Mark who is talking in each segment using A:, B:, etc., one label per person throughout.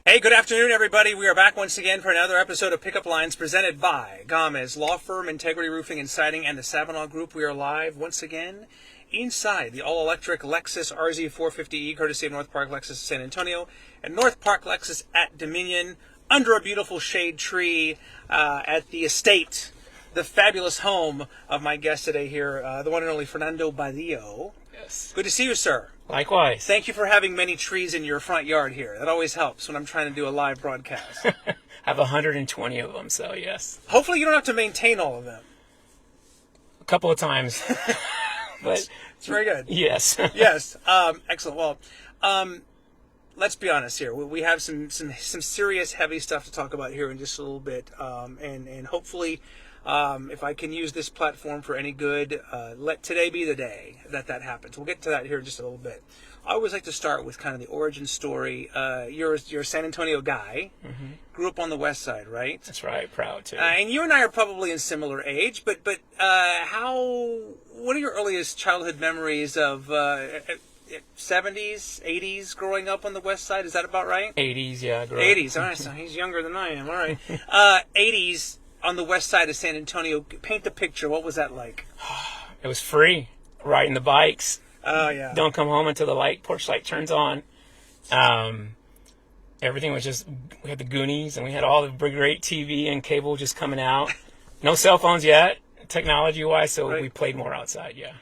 A: Hey, good afternoon, everybody. We are back once again for another episode of Pickup Lines presented by Gamez, Law Firm, Integrity Roofing and Siding, and the Sabinal Group. We are live once again inside the all-electric Lexus RZ 450e, courtesy of North Park Lexus San Antonio, and North Park Lexus at Dominion, under a beautiful shade tree at the estate, the fabulous home of my guest today here, the one and only Fernando Badillo.
B: Yes.
A: Good to see you, sir.
B: Likewise.
A: Thank you for having many trees in your front yard here. That always helps when I'm trying to do a live broadcast.
B: I have 120 of them, so yes.
A: Hopefully you don't have to maintain all of them.
B: A couple of times. But
A: it's very good.
B: Yes.
A: Yes. Excellent. Well, let's be honest here. We have some serious heavy stuff to talk about here in just a little bit. And hopefully, if I can use this platform for any good, let today be the day that happens. We'll get to that here in just a little bit. I always like to start with kind of the origin story. You're a San Antonio guy. Mm-hmm. Grew up on the west side, right?
B: That's right. Proud to.
A: And you and I are probably in similar age, but what are your earliest childhood memories of 70s, 80s growing up on the west side? Is that about right?
B: 80s, yeah.
A: 80s. All right, so he's younger than I am. All right. 80s on the west side of San Antonio. Paint the picture. What was that like?
B: It was free. Riding the bikes.
A: Oh, yeah.
B: Don't come home until the porch light turns on. Everything was just, we had the Goonies, and we had all the great TV and cable just coming out. No cell phones yet, technology-wise, so
A: right.
B: We played more outside, yeah.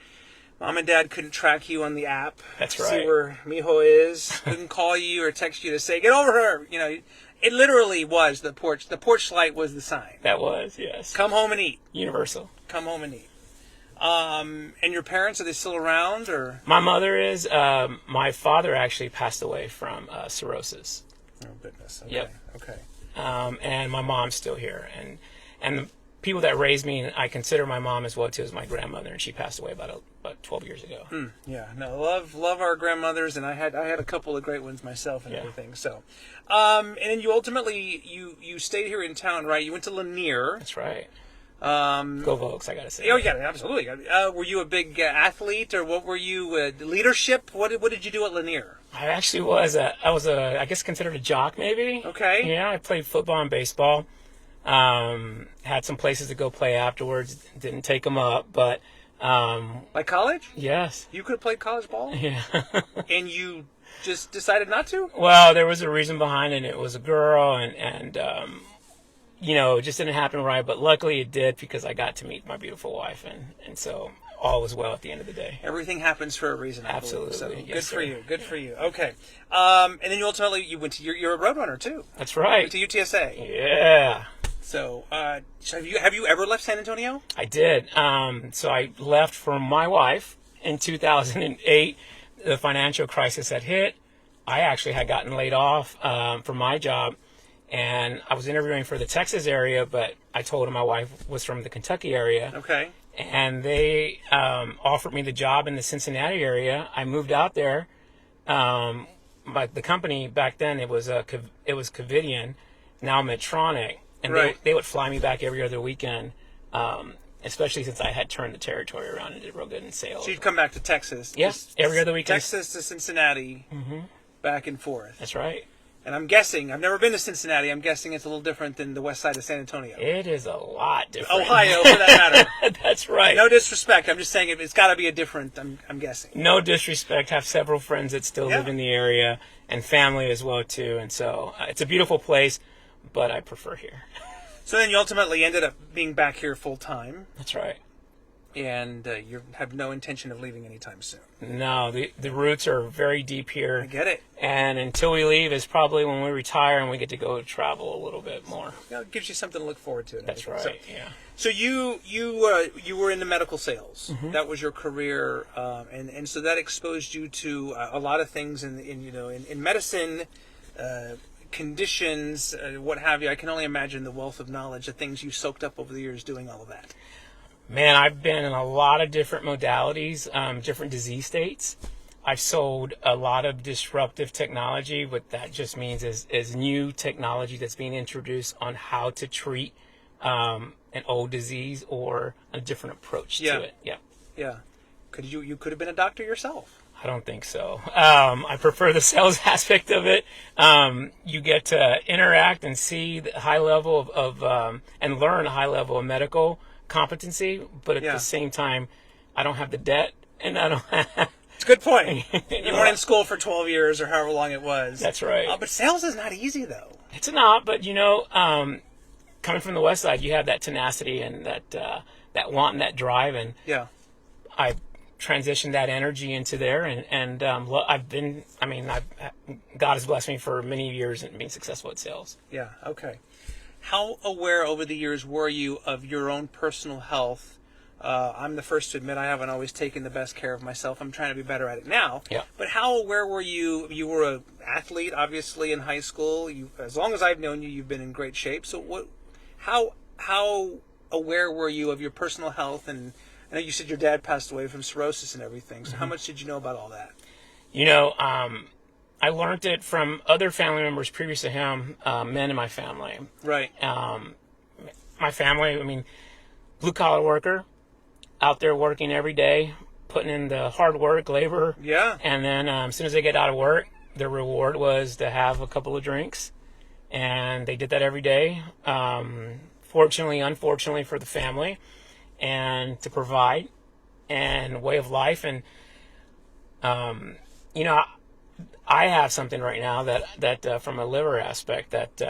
A: Mom and Dad couldn't track you on the app.
B: That's right.
A: See where Mijo is. Couldn't call you or text you to say, get over her. You know, it literally was the porch. The porch light was the sign.
B: That was, yes.
A: Come home and eat.
B: Universal.
A: Come home and eat. And your parents, are they still around? Or
B: my mother is. My father actually passed away from cirrhosis.
A: Oh, goodness. Okay.
B: Yep.
A: Okay.
B: And my mom's still here. And the people that raised me, and I consider my mom as well, too, is my grandmother, and she passed away about 12 years ago.
A: Yeah. No, love our grandmothers, and I had a couple of great ones myself and
B: yeah.
A: everything. So, and then you ultimately, you stayed here in town, right? You went to Lanier.
B: That's right. Go Vogues, I gotta say.
A: Oh, yeah, absolutely. Were you a big athlete, or what were you? Leadership? What did you do at Lanier?
B: I actually was. I guess considered a jock, maybe.
A: Okay.
B: Yeah, I played football and baseball. Had some places to go play afterwards. Didn't take them up, but. Like
A: college?
B: Yes.
A: You could have played college ball?
B: Yeah.
A: And you just decided not to?
B: Well, there was a reason behind it. It was a girl, and it just didn't happen right, but luckily it did because I got to meet my beautiful wife, and so all was well at the end of the day.
A: Everything happens for a reason.
B: Absolutely.
A: So
B: yes,
A: good for
B: sir.
A: you. Good for you. Okay. And then you ultimately went to you're a roadrunner too.
B: That's right.
A: You went to UTSA.
B: Yeah.
A: So have you ever left San Antonio?
B: I did. So I left for my wife in 2008. The financial crisis had hit. I actually had gotten laid off from my job. And I was interviewing for the Texas area, but I told him my wife was from the Kentucky area.
A: Okay.
B: And they offered me the job in the Cincinnati area. I moved out there. But the company back then, it was Covidian, now Medtronic. And
A: right.
B: they would fly me back every other weekend, especially since I had turned the territory around and did real good in sales.
A: So you'd come back to Texas.
B: Yes, every other weekend.
A: Texas to Cincinnati, back and forth.
B: That's right.
A: And I'm guessing, I've never been to Cincinnati, I'm guessing it's a little different than the west side of San Antonio.
B: It is a lot different.
A: Ohio, for that matter.
B: That's right.
A: No disrespect, I'm just saying it's got to be a different, I'm guessing.
B: No disrespect. Have several friends that still live in the area and family as well, too. And so it's a beautiful place, but I prefer here.
A: So then you ultimately ended up being back here full time.
B: That's right.
A: And you have no intention of leaving anytime soon.
B: No, the roots are very deep here.
A: I get it.
B: And until we leave is probably when we retire and we get to go travel a little bit more.
A: It gives you something to look forward to.
B: That's right.
A: So,
B: yeah.
A: So you were in the medical sales. Mm-hmm. That was your career, and so that exposed you to a lot of things in medicine. Conditions, what have you. I can only imagine the wealth of knowledge, the things you soaked up over the years doing all of that.
B: Man, I've been in a lot of different modalities, different disease states. I've sold a lot of disruptive technology. What that just means is new technology that's being introduced on how to treat an old disease or a different approach to it. Yeah.
A: Yeah. You could have been a doctor yourself.
B: I don't think so. I prefer the sales aspect of it. You get to interact and see the high level of and learn a high level of medical competency, but at the same time, I don't have the debt, and I don't have...
A: It's a good point. You weren't in school for 12 years or however long it was.
B: That's right.
A: But sales is not easy, though.
B: It's not, but coming from the West Side, you have that tenacity and that want and that drive, and I transitioned that energy into there, and God has blessed me for many years in being successful at sales.
A: Yeah. Okay. How aware over the years were you of your own personal health? I'm the first to admit I haven't always taken the best care of myself. I'm trying to be better at it now.
B: Yeah.
A: But how aware were you? You were an athlete, obviously, in high school. As long as I've known you, you've been in great shape. So how aware were you of your personal health? And I know you said your dad passed away from cirrhosis and everything. So how much did you know about all that?
B: I learned it from other family members previous to him, men in my family.
A: Right.
B: My family, blue collar worker, out there working every day, putting in the hard work, labor.
A: Yeah.
B: And then as soon as they get out of work, their reward was to have a couple of drinks. And they did that every day, fortunately, unfortunately for the family, and to provide and way of life. And, I have something right now that from a liver aspect that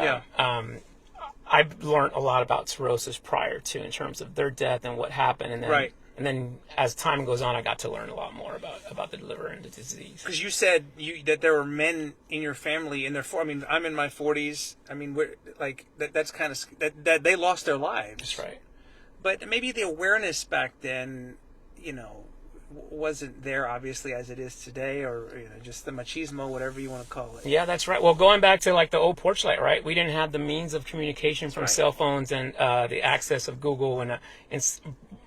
B: I've learned a lot about cirrhosis prior to, in terms of their death and what happened. And then, and then as time goes on, I got to learn a lot more about the liver and the disease.
A: Because you said that there were men in your family in their I'm in my 40s. That's kind of that they lost their lives.
B: That's right.
A: But maybe the awareness back then, wasn't there obviously as it is today, or just the machismo, whatever you want to call it.
B: Yeah, that's right. Well, going back to like the old porch light, right? We didn't have the means of communication from cell phones and the access of Google and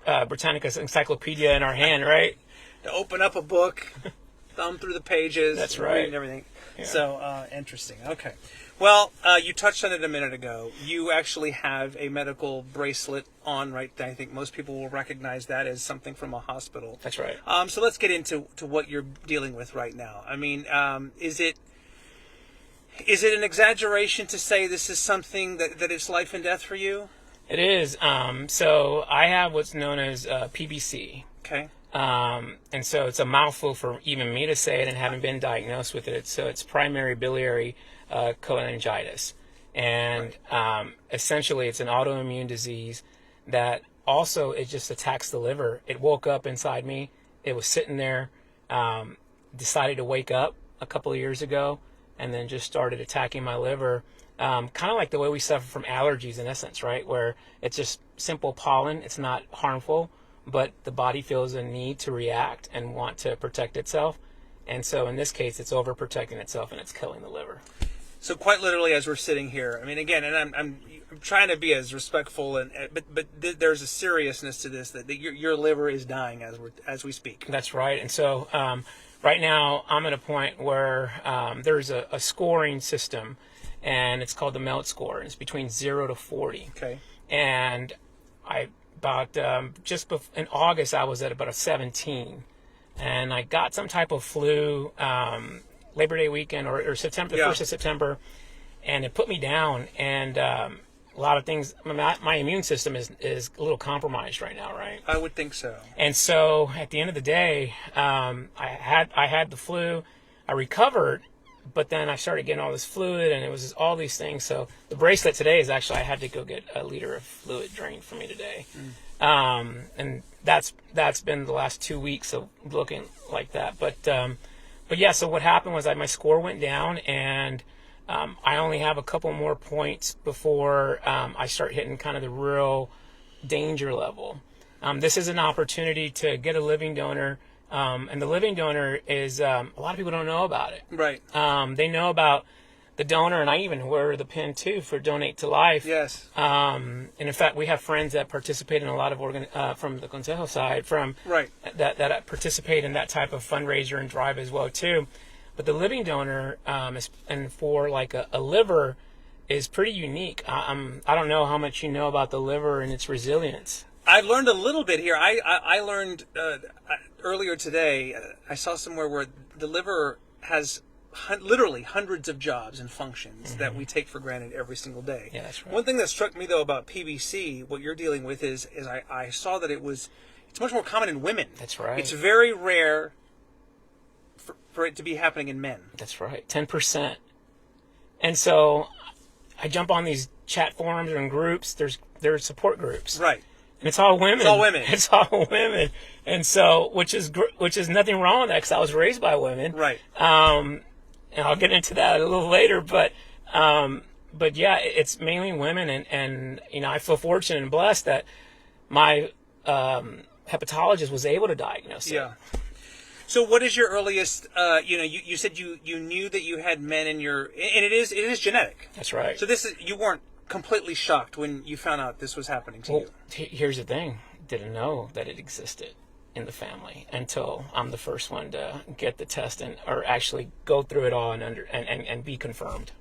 B: Britannica's encyclopedia in our hand, right?
A: To open up a book, thumb through the pages,
B: that's right,
A: and everything.
B: Yeah.
A: So interesting. Okay. Well, you touched on it a minute ago. You actually have a medical bracelet on, right? I think most people will recognize that as something from a hospital.
B: That's right.
A: So let's get into what you're dealing with right now. Is it an exaggeration to say this is something that is life and death for you?
B: It is. So I have what's known as PBC.
A: Okay.
B: And so it's a mouthful for even me to say it and having been diagnosed with it. So it's primary biliary cholangitis. And essentially it's an autoimmune disease that also it just attacks the liver. It woke up inside me. It was sitting there, decided to wake up a couple of years ago, and then just started attacking my liver. Kind of like the way we suffer from allergies in essence, right? Where it's just simple pollen. It's not harmful, but the body feels a need to react and want to protect itself. And so in this case, it's overprotecting itself and it's killing the liver.
A: So quite literally, as we're sitting here, again, and I'm trying to be as respectful, but there's a seriousness to this that your liver is dying as we speak.
B: That's right. And so right now, I'm at a point where there's a scoring system, and it's called the MELT score. It's between 0 to 40.
A: Okay.
B: And in August, I was at about a 17, and I got some type of flu. Labor Day weekend or September, the 1st of September, and it put me down, and a lot of things. My immune system is a little compromised right now, right?
A: I would think so.
B: And so at the end of the day, I had the flu. I recovered, but then I started getting all this fluid, and it was just all these things. So the bracelet today is actually, I had to go get a liter of fluid drained for me today. And that's been the last 2 weeks of looking like that. But yeah, so what happened was my score went down, and I only have a couple more points before I start hitting kind of the real danger level. This is an opportunity to get a living donor, and the living donor is, a lot of people don't know about it.
A: Right.
B: They know about the donor, and I even wear the pin too for Donate to Life.
A: Yes.
B: And in fact, we have friends that participate in a lot of from the Consejo side, that participate in that type of fundraiser and drive as well too. But the living donor, and for like a liver, is pretty unique. I don't know how much you know about the liver and its resilience.
A: I've learned a little bit here. I learned earlier today, I saw somewhere where the liver has literally hundreds of jobs and functions that we take for granted every single day.
B: Yeah, that's right.
A: One thing that struck me, though, about PBC, what you're dealing with, is I saw that it's much more common in women.
B: That's right.
A: It's very rare for it to be happening in men.
B: That's right, 10%. And so I jump on these chat forums and groups. There's support groups.
A: Right.
B: And it's all women.
A: It's all women.
B: It's all women. And so, which is nothing wrong with that, because I was raised by women.
A: Right.
B: And I'll get into that a little later. But yeah, it's mainly women. And I feel fortunate and blessed that my hepatologist was able to diagnose it.
A: Yeah. So what is your earliest, you said you knew that you had men in your, and it is genetic.
B: That's right.
A: So you weren't completely shocked when you found out this was happening to you.
B: Here's the thing. Didn't know that it existed in the family until I'm the first one to get the test or actually go through it all and be confirmed.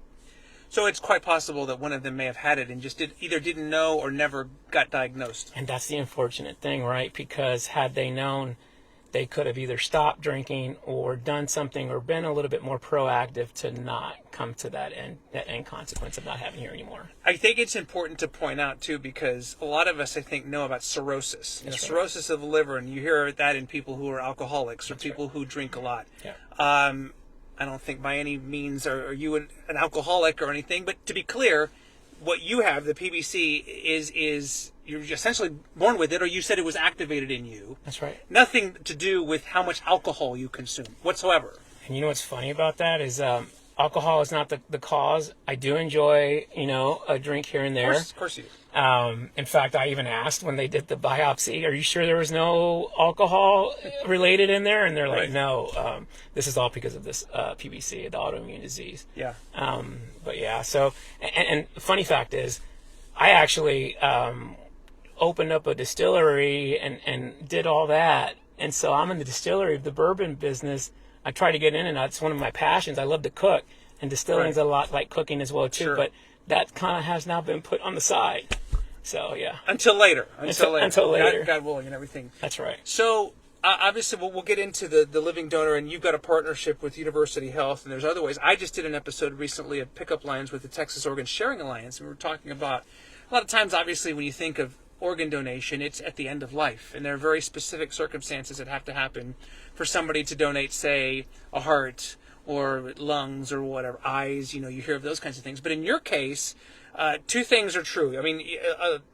A: So it's quite possible that one of them may have had it and just either didn't know or never got diagnosed.
B: And that's the unfortunate thing, right? Because had they known, they could have either stopped drinking or done something or been a little bit more proactive to not come to that end consequence of not having here anymore.
A: I think it's important to point out, too, because a lot of us, I think, know about cirrhosis. Cirrhosis of the liver, and you hear that in people who are alcoholics or people who drink a lot.
B: Yeah.
A: I don't think by any means are you an alcoholic or anything, but to be clear, what you have, the PBC, is you're essentially born with it, or you said it was activated in you.
B: That's right.
A: Nothing to do with how much alcohol you consume whatsoever.
B: And you know what's funny about that is alcohol is not the cause. I do enjoy, a drink here and there.
A: Of course you do.
B: In fact, I even asked when they did the biopsy, are you sure there was no alcohol related in there? And they're like,
A: Right.
B: No, this is all because of this PBC, the autoimmune disease.
A: Yeah.
B: But yeah, so, and the funny fact is, I actually opened up a distillery and did all that. And so I'm in the distillery of the bourbon business. I try to get in, and it's one of my passions. I love to cook, and distilling's a lot like cooking as well, too.
A: Sure.
B: But that kind of has now been put on the side. So, yeah.
A: Until later.
B: Until later.
A: God willing and everything.
B: That's right.
A: So, obviously, we'll get into the living donor, and you've got a partnership with University Health, and there's other ways. I just did an episode recently of Pickup Lines with the Texas Organ Sharing Alliance, and we were talking about, a lot of times, obviously, when you think of organ donation, it's at the end of life, and there are very specific circumstances that have to happen for somebody to donate, say, a heart or lungs or whatever, eyes, you hear of those kinds of things. But in your case, two things are true. I mean,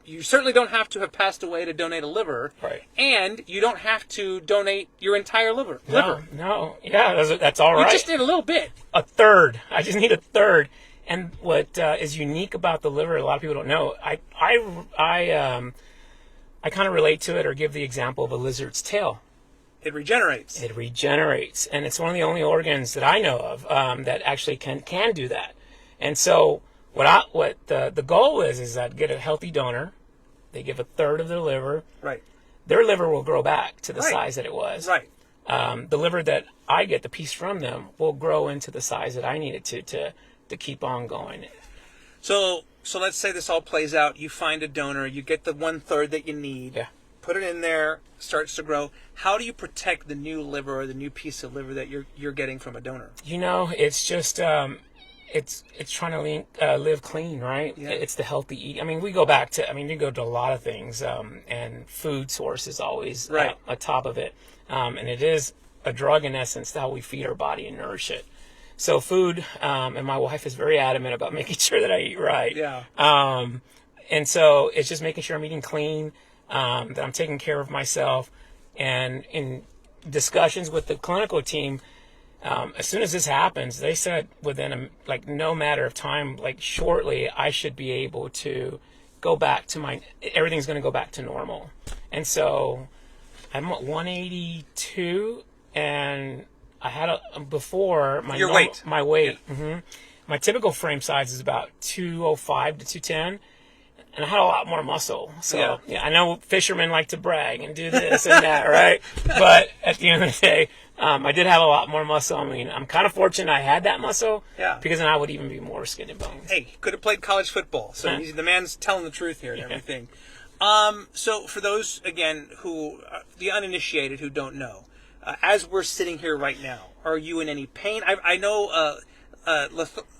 A: you certainly don't have to have passed away to donate a liver,
B: Right.
A: And you don't have to donate your entire liver.
B: No. Yeah, that's all right.
A: You just need a little bit.
B: A third. I just need a third. And what is unique about the liver, a lot of people don't know, I kind of relate to it or give the example of a lizard's tail.
A: It regenerates.
B: It regenerates, and it's one of the only organs that I know of that actually can do that. And so what the goal is that get a healthy donor. They give a third of their liver.
A: Right.
B: Their liver will grow back to the
A: Right.
B: size that it was.
A: Right.
B: The liver that I get, the piece from them, will grow into the size that I need it to keep on going.
A: So let's say this all plays out. You find a donor. You get the 1/3 that you need.
B: Yeah.
A: Put it in there. Starts to grow. How do you protect the new liver or the new piece of liver that you're getting from a donor?
B: It's just it's trying to live clean, right?
A: Yeah.
B: It's the healthy eat. I mean, we go back to. I mean, you go to a lot of things, and food source is always
A: Right.
B: atop of it, and it is a drug in essence to how we feed our body and nourish it. So food, and my wife is very adamant about making sure that I eat right.
A: Yeah.
B: And so it's just making sure I'm eating clean, that I'm taking care of myself, and in discussions with the clinical team, as soon as this happens, they said within no matter of time, shortly, I should be able to go back to everything's going to go back to normal. And so I'm at 182, and I had before my
A: Your weight.
B: My weight.
A: Yeah.
B: Mm-hmm. My typical frame size is about 205 to 210. And I had a lot more muscle. So, yeah, I know fishermen like to brag and do this and that, right? But at the end of the day, I did have a lot more muscle. I mean, I'm kind of fortunate I had that muscle.
A: Yeah.
B: Because then I would even be more skin and bones.
A: Hey, could have played college football. So the man's telling the truth here and everything. So for those, again, who, the uninitiated who don't know, as we're sitting here right now, are you in any pain? I know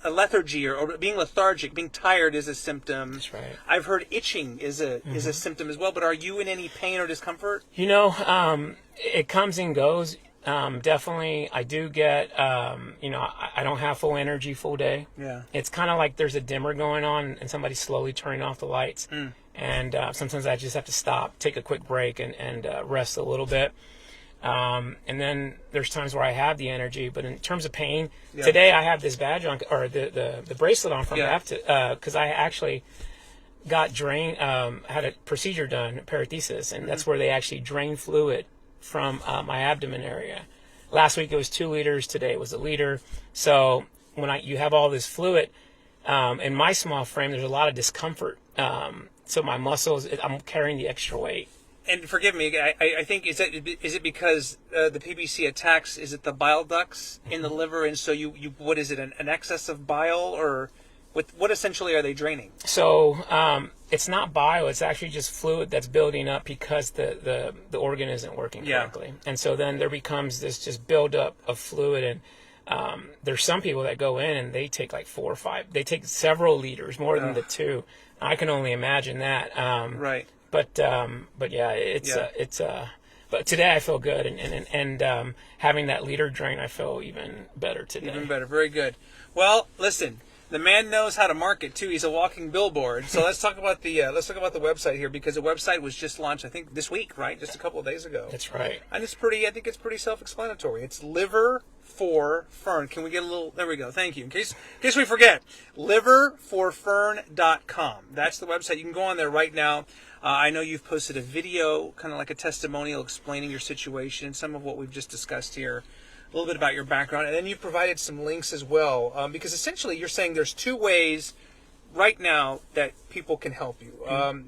A: lethargy or being lethargic, being tired is a symptom.
B: That's right.
A: I've heard itching is a symptom as well, but are you in any pain or discomfort?
B: It comes and goes. Definitely, I do get, I don't have full energy full day.
A: Yeah.
B: It's kind of like there's a dimmer going on and somebody's slowly turning off the lights. And sometimes I just have to stop, take a quick break and rest a little bit. And then there's times where I have the energy, but in terms of pain, today I have this badge on, or the bracelet on from because I actually got had a procedure done, parathesis, and that's where they actually drain fluid from my abdomen area. Last week it was 2 liters, today it was 1 liter. So when you have all this fluid, in my small frame, there's a lot of discomfort. So my muscles, I'm carrying the extra weight.
A: And forgive me, I think, is it because the PBC attacks, is it the bile ducts in the liver, and so you what is it, an excess of bile, or what essentially are they draining?
B: So it's not bile, it's actually just fluid that's building up because the organ isn't working correctly. And so then there becomes this just buildup of fluid, and there's some people that go in and they take like 4 or 5, they take several liters, more than the 2. I can only imagine that.
A: Right.
B: But but today I feel good, and having that liter drain, I feel even better today.
A: Even better, very good. Well, listen, the man knows how to market too. He's a walking billboard. So let's talk about the website here, because the website was just launched, I think, this week, right? Just a couple of days ago.
B: That's right.
A: And I think it's pretty self-explanatory. It's Liver for Fern. Can we get a little? There we go. Thank you. In case we forget, liverforfern.com. That's the website. You can go on there right now. I know you've posted a video, kind of like a testimonial, explaining your situation, some of what we've just discussed here, a little bit about your background, and then you've provided some links as well, because essentially you're saying there's 2 ways right now that people can help you.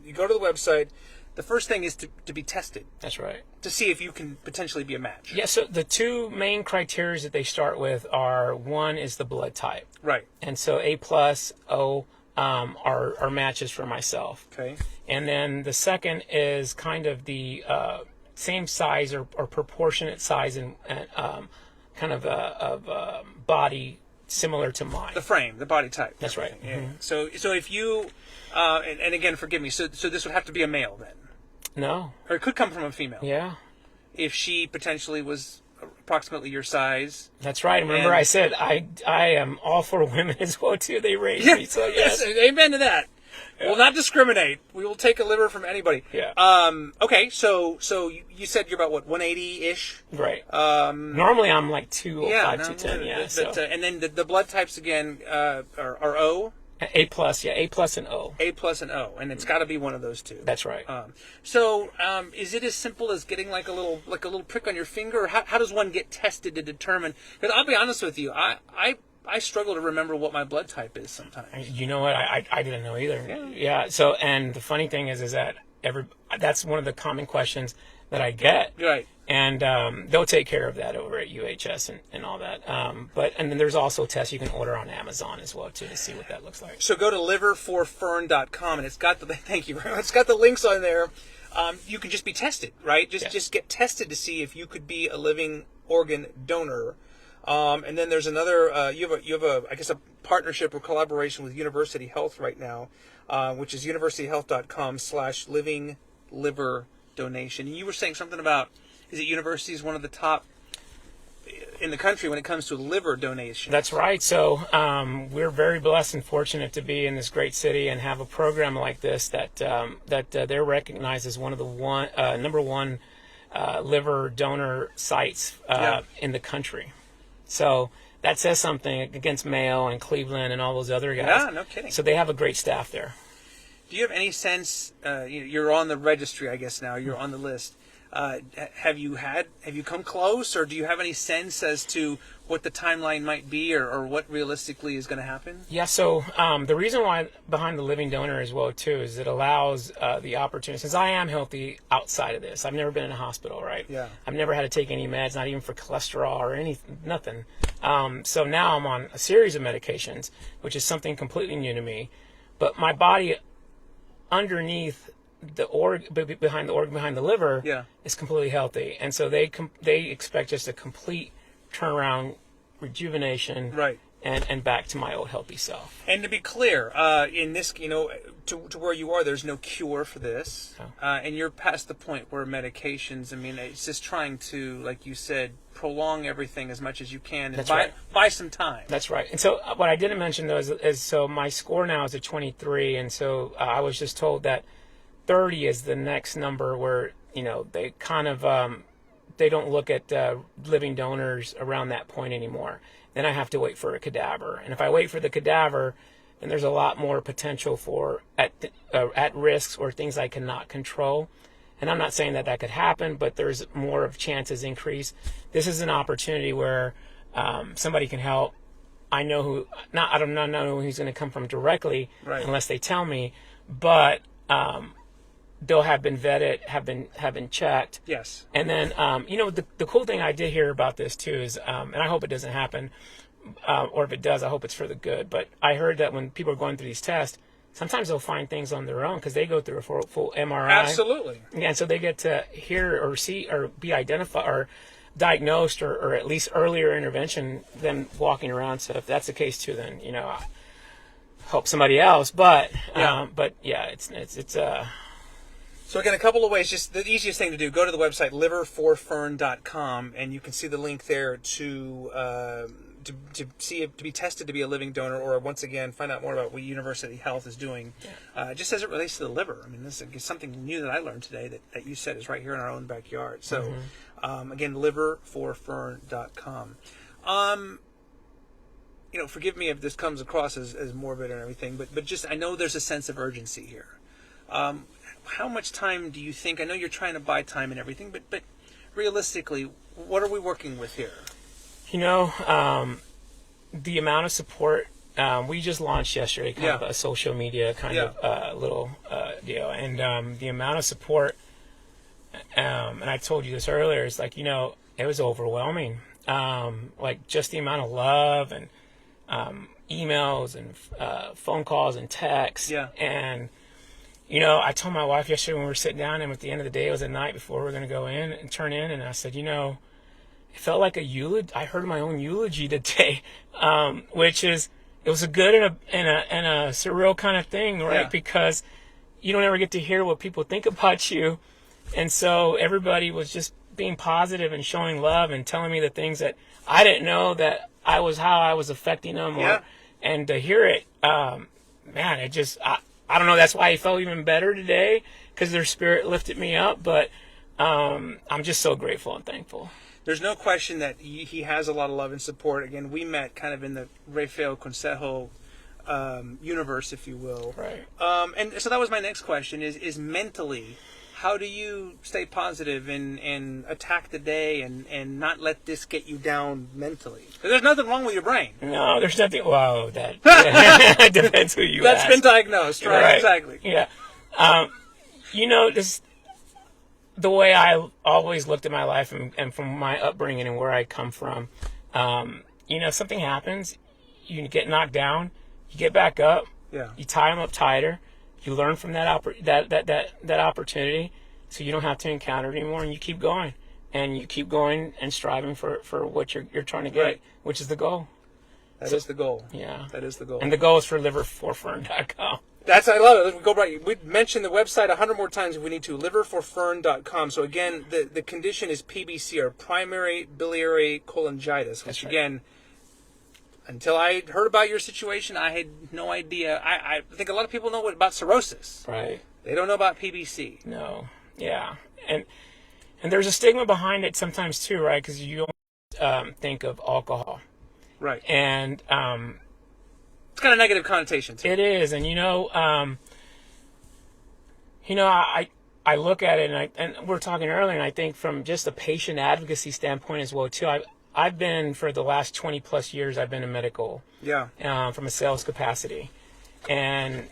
A: You go to the website. The first thing is to be tested. That's right. To see if you can potentially be a match.
B: Yeah, so the 2 main criteria that they start with are, one is the blood type.
A: Right.
B: And so A plus, O are matches for myself.
A: Okay.
B: And then the second is kind of the same size or proportionate size and kind of a body similar to mine.
A: The frame, the body type.
B: That's right.
A: Yeah.
B: Mm-hmm.
A: So if you, and again, forgive me, so this would have to be a male then?
B: No.
A: Or it could come from a female.
B: Yeah.
A: If she potentially was approximately your size.
B: That's right. Remember, I said I am all for women as well too. They raised me, so yes.
A: Amen to that. Yeah. We'll not discriminate. We will take a liver from anybody.
B: Yeah.
A: Okay. So you said you're about what, 180-ish?
B: Right. Normally I'm like 205, 210. Yeah.
A: But, and then the blood types again are O.
B: A plus, yeah, A plus and O.
A: A plus and O, and it's got to be one of those 2.
B: That's right.
A: So, is it as simple as getting like a little prick on your finger, or how does one get tested to determine? Because I'll be honest with you, I struggle to remember what my blood type is sometimes.
B: You know what? I didn't know either. Yeah. So, and the funny thing is that that's one of the common questions that I get.
A: Right.
B: And they'll take care of that over at UHS and all that. And then there's also tests you can order on Amazon as well too, to see what that looks like.
A: So go to liverforfern.com, and it's got thank you very much. It's got the links on there. You can just be tested, right? Just get tested to see if you could be a living organ donor. And then there's another. You have a I guess a partnership or collaboration with University Health right now, which is universityhealth.com/living liver donation. And you were saying something about, is it University is one of the top in the country when it comes to liver donation?
B: That's right. So we're very blessed and fortunate to be in this great city and have a program like this that they're recognized as one of the number one liver donor sites in the country. So that says something against Mayo and Cleveland and all those other guys.
A: Yeah, no kidding.
B: So they have a great staff there.
A: Do you have any sense, you're on the registry, I guess now, you're on the list. Have you come close, or do you have any sense as to what the timeline might be, or what realistically is going to happen?
B: Yeah, so the reason why behind the living donor as well too is it allows the opportunity, since I am healthy outside of this. I've never been in a hospital, right?
A: Yeah.
B: I've never had to take any meds, not even for cholesterol or nothing. So now I'm on a series of medications, which is something completely new to me. But my body underneath behind the liver
A: Yeah.
B: is completely healthy, and so they expect just a complete turnaround, rejuvenation,
A: Right.
B: and back to my old healthy self.
A: And to be clear, in this, to where you are, there's no cure for this, and you're past the point where medications. I mean, it's just trying to, like you said, prolong everything as much as you can, and buy some time.
B: That's right. And so what I didn't mention though is so my score now is a 23, and so I was just told that 30 is the next number where they kind of they don't look at living donors around that point anymore. Then I have to wait for a cadaver, and if I wait for the cadaver, then there's a lot more potential for at risks or things I cannot control. And I'm not saying that could happen, but there's more of chances increase. This is an opportunity where somebody can help. I know who. I don't know who's going to come from directly,
A: right,
B: unless they tell me, but they'll have been vetted, have been checked.
A: Yes.
B: And then, the cool thing I did hear about this too is, and I hope it doesn't happen, or if it does, I hope it's for the good. But I heard that when people are going through these tests, sometimes they'll find things on their own because they go through a full MRI.
A: Absolutely.
B: Yeah, and so they get to hear or see or be identified or diagnosed or at least earlier intervention than walking around. So if that's the case too, then I help somebody else. But it's
A: So again, a couple of ways. Just the easiest thing to do: go to the website liverforfern.com, and you can see the link there to be tested to be a living donor, or once again find out more about what University Health is doing, just as it relates to the liver. I mean, this is something new that I learned today that you said is right here in our own backyard. So again, liverforfern.com. Forgive me if this comes across as morbid and everything, but just I know there's a sense of urgency here. How much time do you think? I know you're trying to buy time and everything, but realistically, what are we working with here?
B: The amount of support, we just launched yesterday kind of a social media kind of little deal, and the amount of support, and I told you this earlier, is like, it was overwhelming. Like just the amount of love and emails and phone calls and texts.
A: Yeah.
B: And I told my wife yesterday when we were sitting down, and at the end of the day, it was at night before we were going to go in and turn in, and I said, it felt like a eulogy. I heard my own eulogy today, which is, it was a good and a surreal kind of thing, right?
A: Yeah.
B: Because you don't ever get to hear what people think about you, and so everybody was just being positive and showing love and telling me the things that I didn't know that how I was affecting them, and to hear it, man, it just. I don't know. That's why I felt even better today, because their spirit lifted me up. But I'm just so grateful and thankful.
A: There's no question that he has a lot of love and support. Again, we met kind of in the Rafael Consejo universe, if you will.
B: Right.
A: And so that was my next question: is mentally, how do you stay positive and attack the day and not let this get you down mentally? There's nothing wrong with your brain.
B: No, there's nothing. Wow, that depends who you
A: That's
B: ask.
A: been diagnosed, right? Exactly.
B: Yeah. Just the way I always looked at my life and from my upbringing and where I come from, if something happens, you get knocked down, you get back up, you tie them up tighter. You learn from that opportunity, so you don't have to encounter it anymore, and you keep going, and striving for what you're trying to get,
A: right,
B: which is the goal.
A: That is the goal.
B: Yeah,
A: that is the goal.
B: And the goal is for liverforfern.com.
A: I love it. We go right. We mentioned the website 100 more times if we need to. Liverforfern.com. So again, the condition is PBC, or Primary Biliary Cholangitis, which again. Until I heard about your situation, I had no idea. I think a lot of people know about cirrhosis.
B: Right.
A: They don't know about PBC.
B: No. Yeah. And there's a stigma behind it sometimes too, right? Because you don't think of alcohol.
A: Right.
B: And
A: it's got a negative connotation too.
B: It is, and I look at it, and we were talking earlier, and I think from just a patient advocacy standpoint as well too. I've been, for the last 20 plus years, I've been in medical.
A: Yeah.
B: From a sales capacity. And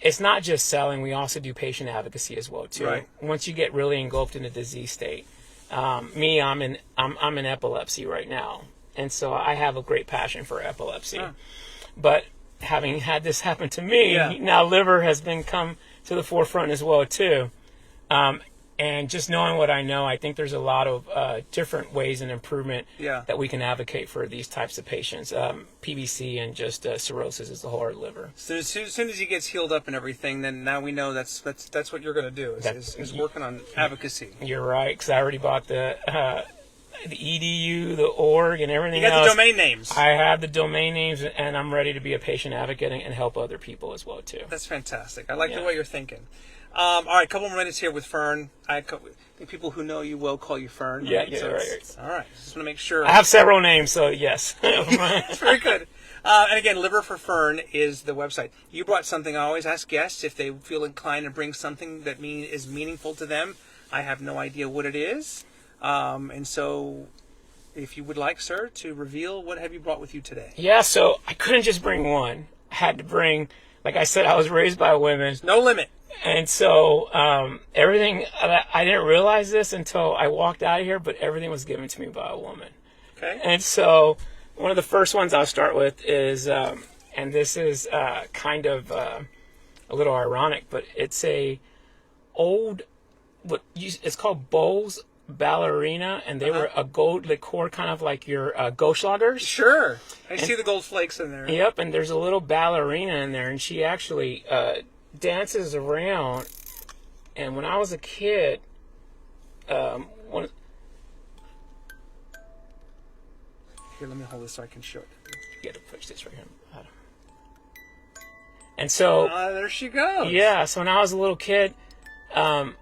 B: it's not just selling, we also do patient advocacy as well too.
A: Right.
B: Once you get really engulfed in a disease state. I'm in epilepsy right now. And so I have a great passion for epilepsy. But having had this happen to me, now liver has become to the forefront as well too. And just knowing what I know, I think there's a lot of different ways and improvement that we can advocate for these types of patients. PBC and just cirrhosis is the whole liver.
A: So as soon as he gets healed up and everything, then now we know that's what you're going to do is working on advocacy.
B: You're right, because I already bought the EDU, the org, and everything else.
A: You got the domain names.
B: I have the domain names, and I'm ready to be a patient advocate and help other people as well too.
A: That's fantastic. I like the way you're thinking. All right, a couple more minutes here with Fern. I think people who know you will call you Fern.
B: Yeah,
A: right?
B: right.
A: All right, just want to make sure.
B: I have several names, so yes.
A: That's very good. And again, Liver for Fern is the website. You brought something. I always ask guests if they feel inclined to bring something that is meaningful to them. I have no idea what it is. And so if you would like, sir, to reveal, what have you brought with you today?
B: Yeah, so I couldn't just bring one. I had to bring, like I said, I was raised by women.
A: No limit.
B: And so everything, I didn't realize this until I walked out of here, but everything was given to me by a woman.
A: Okay.
B: And so one of the first ones I'll start with is, and this is kind of a little ironic, but it's it's called Bowls Ballerina, and they were a gold liqueur, kind of like your Goldschlagers.
A: Sure. I see the gold flakes in there.
B: Yep, and there's a little ballerina in there, and she actually dances around. And when I was a kid,
A: Here, let me hold this so I can show it.
B: You gotta push this right here. And so
A: there she goes.
B: Yeah, so when I was a little kid, a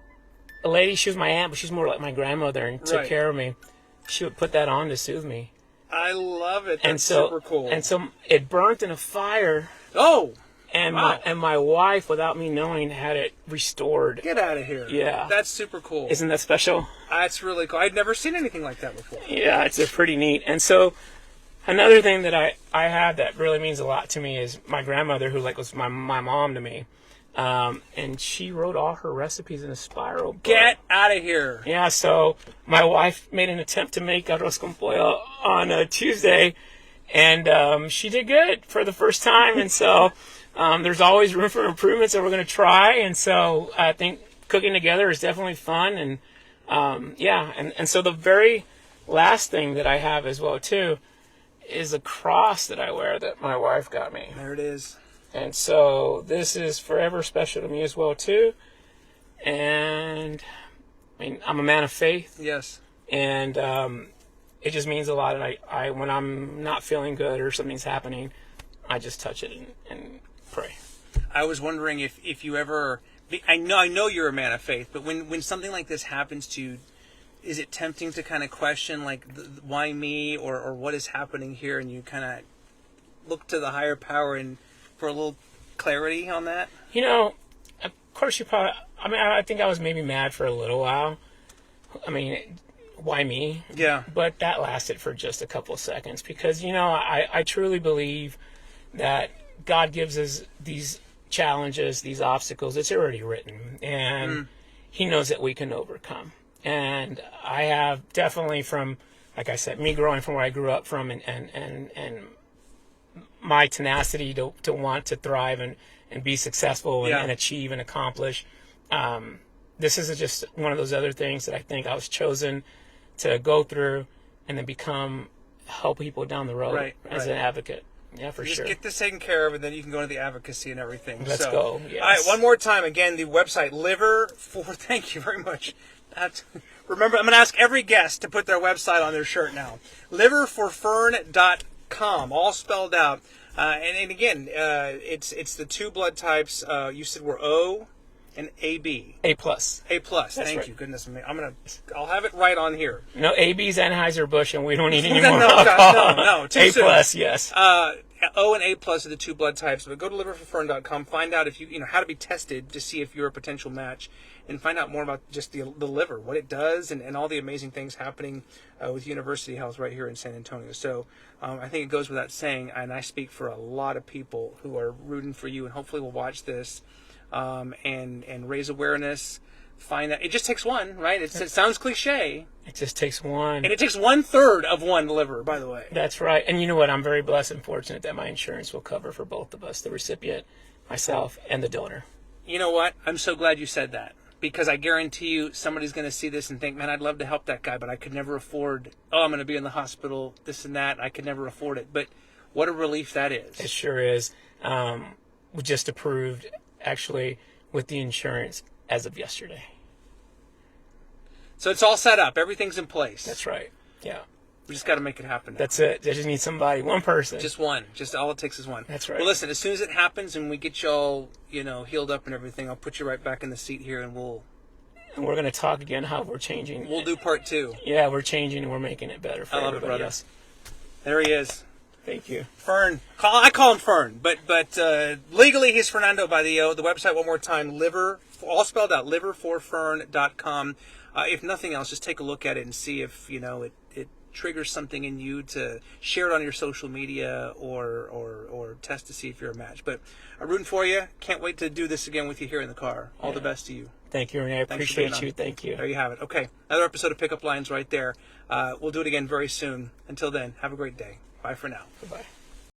B: lady, she was my aunt, but she's more like my grandmother and took care of me. She would put that on to soothe me.
A: I love it. That's super cool.
B: And so it burnt in a fire.
A: Oh!
B: And
A: wow.
B: my wife, without me knowing, had it restored.
A: Get out of here.
B: Yeah.
A: That's super cool.
B: Isn't that special?
A: That's really cool. I'd never seen anything like that before.
B: Yeah, it's pretty neat. And so another thing that I have that really means a lot to me is my grandmother, who was my mom to me. And she wrote all her recipes in a spiral book.
A: Get out of here.
B: Yeah, so my wife made an attempt to make arroz con pollo on a Tuesday, and she did good for the first time. And so there's always room for improvements that we're going to try. And so I think cooking together is definitely fun. And and so the very last thing that I have as well, too, is a cross that I wear that my wife got me.
A: There it is.
B: And so this is forever special to me as well, too. And I mean, I'm a man of faith.
A: Yes.
B: And it just means a lot. And I when I'm not feeling good or something's happening, I just touch it and pray.
A: I was wondering if you ever, I know you're a man of faith, but when something like this happens to you, is it tempting to kind of question, like, why me, or what is happening here, and you kind of look to the higher power and for a little clarity on that?
B: You know, of course you probably, I think I was maybe mad for a little while. I mean, why me?
A: Yeah.
B: But that lasted for just a couple of seconds because, I truly believe that God gives us these challenges, these obstacles. It's already written, and He knows that we can overcome. And I have definitely, from, like I said, me growing from where I grew up from, and my tenacity to want to thrive and be successful and achieve and accomplish. This is just one of those other things that I think I was chosen to go through and then help people down the road as an advocate. Yeah, for sure.
A: Just get this taken care of, and then you can go into the advocacy and everything.
B: Let's go. Yes.
A: All right, one more time. Again, the website, thank you very much. Remember, I'm going to ask every guest to put their website on their shirt now. liverforfern.com, all spelled out. And again, it's the two blood types. You said were O and AB.
B: A plus.
A: A plus.
B: That's
A: Thank
B: right.
A: you. Goodness me. I'll have it right on here.
B: No, AB's Anheuser-Busch, and we don't need any more
A: No. Too
B: A
A: soon.
B: plus, yes.
A: O and A plus are the two blood types. But go to liverforfern.com. Find out if how to be tested to see if you're a potential match, and find out more about just the liver, what it does, and all the amazing things happening with University Health right here in San Antonio. So I think it goes without saying, and I speak for a lot of people who are rooting for you, and hopefully will watch this and raise awareness. Find that it just takes one, right? It sounds cliche.
B: It just takes one.
A: And it takes 1/3 of one liver, by the way.
B: That's right. And you know what? I'm very blessed and fortunate that my insurance will cover for both of us, the recipient, myself, and the donor.
A: You know what? I'm so glad you said that, because I guarantee you somebody's going to see this and think, man, I'd love to help that guy, but I could never afford, I'm going to be in the hospital, this and that. I could never afford it. But what a relief that is.
B: It sure is. We just approved, actually, with the insurance as of yesterday.
A: So it's all set up. Everything's in place.
B: That's right. Yeah.
A: We just got to make it happen now.
B: That's it. They just need somebody, one person.
A: Just one. Just all it takes is one.
B: That's right.
A: Well, listen, as soon as it happens and we get you all, healed up and everything, I'll put you right back in the seat here, and we're
B: going to talk again how we're changing.
A: We'll do part 2.
B: Yeah, we're changing and we're making it better for
A: everybody.
B: everybody else.
A: There he is.
B: Thank you.
A: Fern. I call him Fern, but legally he's Fernando Badillo. The website, one more time, all spelled out, liver4fern.com. If nothing else, just take a look at it and see if, it triggers something in you to share it on your social media or test to see if you're a match. But I'm rooting for you. Can't wait to do this again with you here in the car. All the best to you.
B: Thank you, Renee. I appreciate you. Thank you.
A: There you have it. Okay, another episode of Pickup Lines right there. We'll do it again very soon. Until then, have a great day. Bye for now.
B: Goodbye.